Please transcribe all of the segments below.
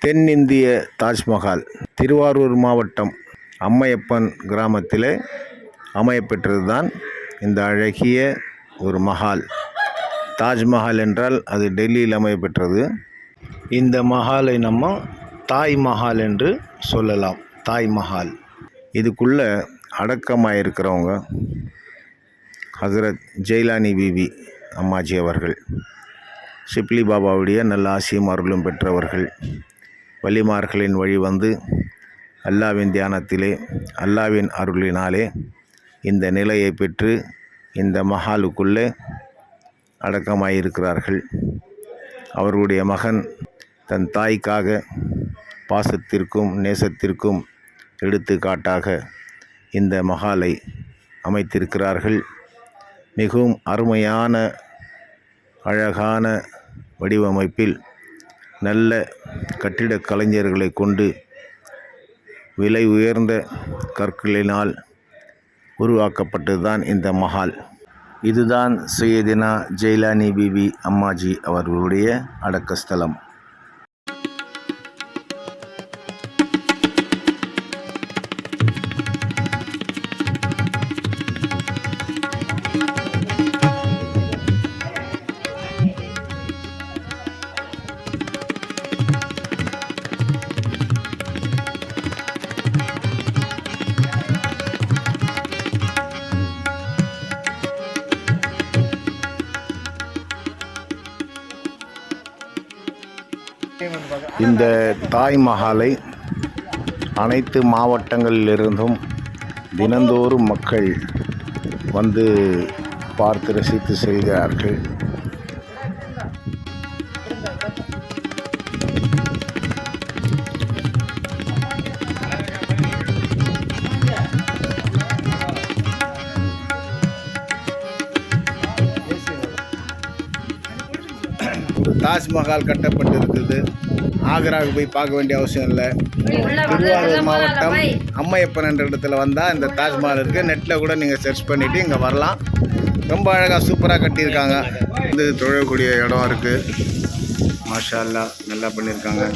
தென்னிந்திய தாஜ்மஹால் திருவாரூர் மாவட்டம் அம்மையப்பன் கிராமத்தில் அமையப்பெற்றது தான் இந்த அழகிய ஒரு மஹால். தாஜ்மஹால் என்றால் அது டெல்லியில் அமையப்பெற்றது. இந்த மஹாலை நம்ம தாய் மஹால் என்று சொல்லலாம். தாய் மஹால். இதுக்குள்ளே அடக்கமாக இருக்கிறவங்க ஹசரத் ஜெயிலானி பிபி அம்மாஜி அவர்கள். ஷிப்லி பாபாவுடைய நல்ல ஆசியும் அருளும் பெற்றவர்கள். வலிமார்களின் வழி வந்து அல்லாவின் தியானத்திலே அல்லாவின் அருளினாலே இந்த நிலையை பெற்று இந்த மஹாலுக்குள்ளே அடக்கமாயிருக்கிறார்கள். அவர்களுடைய மகன் தன் தாய்க்காக பாசத்திற்கும் நேசத்திற்கும் எடுத்துக்காட்டாக இந்த மஹாலை அமைத்திருக்கிறார்கள். மிகவும் அருமையான அழகான வடிவமைப்பில் நல்ல கட்டிடக் கலைஞர்களை கொண்டு விலை உயர்ந்த கற்களினால் உருவாக்கப்பட்டதுதான் இந்த மஹால். இதுதான் சையதினா ஜெயிலானி பிபி அம்மாஜி அவர்களுடைய அடக்கஸ்தலம். இந்த தாய் மஹாலை அனைத்து மாவட்டங்களிலிருந்தும் தினந்தோறும் மக்கள் வந்து பார்த்து ரசித்து செல்கிறார்கள். தாஜ்மஹால் கட்டப்பட்டிருக்குது. ஆக்ராவுக்கு போய் பார்க்க வேண்டிய அவசியம் இல்லை. திருவாரூர் மாவட்டம் அம்மையப்பன் என்ற இடத்துல வந்தால் இந்த தாஜ்மஹால் இருக்குது. நெட்டில் கூட நீங்கள் சர்ச் பண்ணிவிட்டு இங்கே வரலாம். ரொம்ப அழகாக சூப்பராக கட்டியிருக்காங்க. வந்து தொழக்கூடிய இடம் இருக்குது. மாஷா அல்லாஹ் நல்லா பண்ணியிருக்காங்க.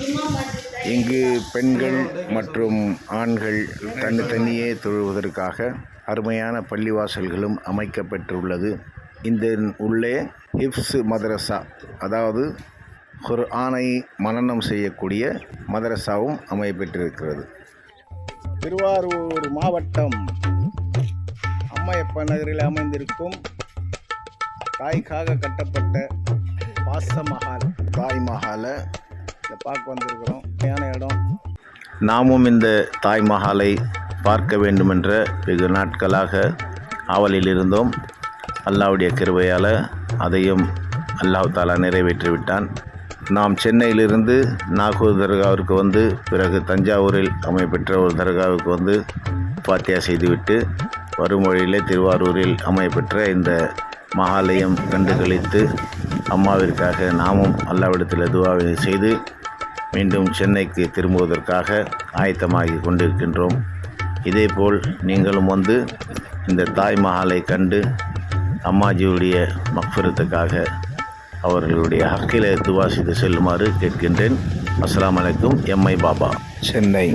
இங்கு பெண்கள் மற்றும் ஆண்கள் தனித்தனியே தொழுவதற்காக அருமையான பள்ளிவாசல்களும் அமைக்கப்பெற்றுள்ளது. இந்த உள்ளே ஹிஃப்ஸ் மதரசா, அதாவது குர்ஆனை மனனம் செய்யக்கூடிய மதரசாவும் அமையப்பெற்றிருக்கிறது. திருவாரூர் மாவட்டம் அம்மையப்பன் நகரில் அமைந்திருக்கும் தாய்க்காக கட்டப்பட்ட பாசமஹால் தாய் மஹாலை பார்க்க வந்திருக்கிறோம். இடம் நாமும் இந்த தாய் மஹாலை பார்க்க வேண்டுமென்ற வெகு நாட்களாக ஆவலில் இருந்தோம். அல்லாஹ்வுடைய கிருபையால் அதையும் அல்லாஹ் தாலா நிறைவேற்றிவிட்டான். நாம் சென்னையிலிருந்து நாகூர் தர்காவிற்கு வந்து பிறகு தஞ்சாவூரில் அமையப்பெற்ற ஒரு தர்காவுக்கு வந்து பாத்தியா செய்துவிட்டு வரும் வழியிலே திருவாரூரில் அமையப்பெற்ற இந்த மஹாலயம் கண்டு கழித்து அம்மாவிற்காக நாமும் அல்லாஹ்விடத்தில் துஆவை செய்து மீண்டும் சென்னைக்கு திரும்புவதற்காக ஆயத்தமாகி கொண்டிருக்கின்றோம். இதேபோல் நீங்களும் வந்து இந்த தாய் மஹாலை கண்டு அம்மாஜியுடைய மக்ஃபிரத்துக்காக அவர்களுடைய ஹக்கிலே துஆ செய்து செல்லுமாறு கேட்கின்றேன். அஸ்ஸலாமு அலைக்கும். எம்ஐ பாபா, சென்னை.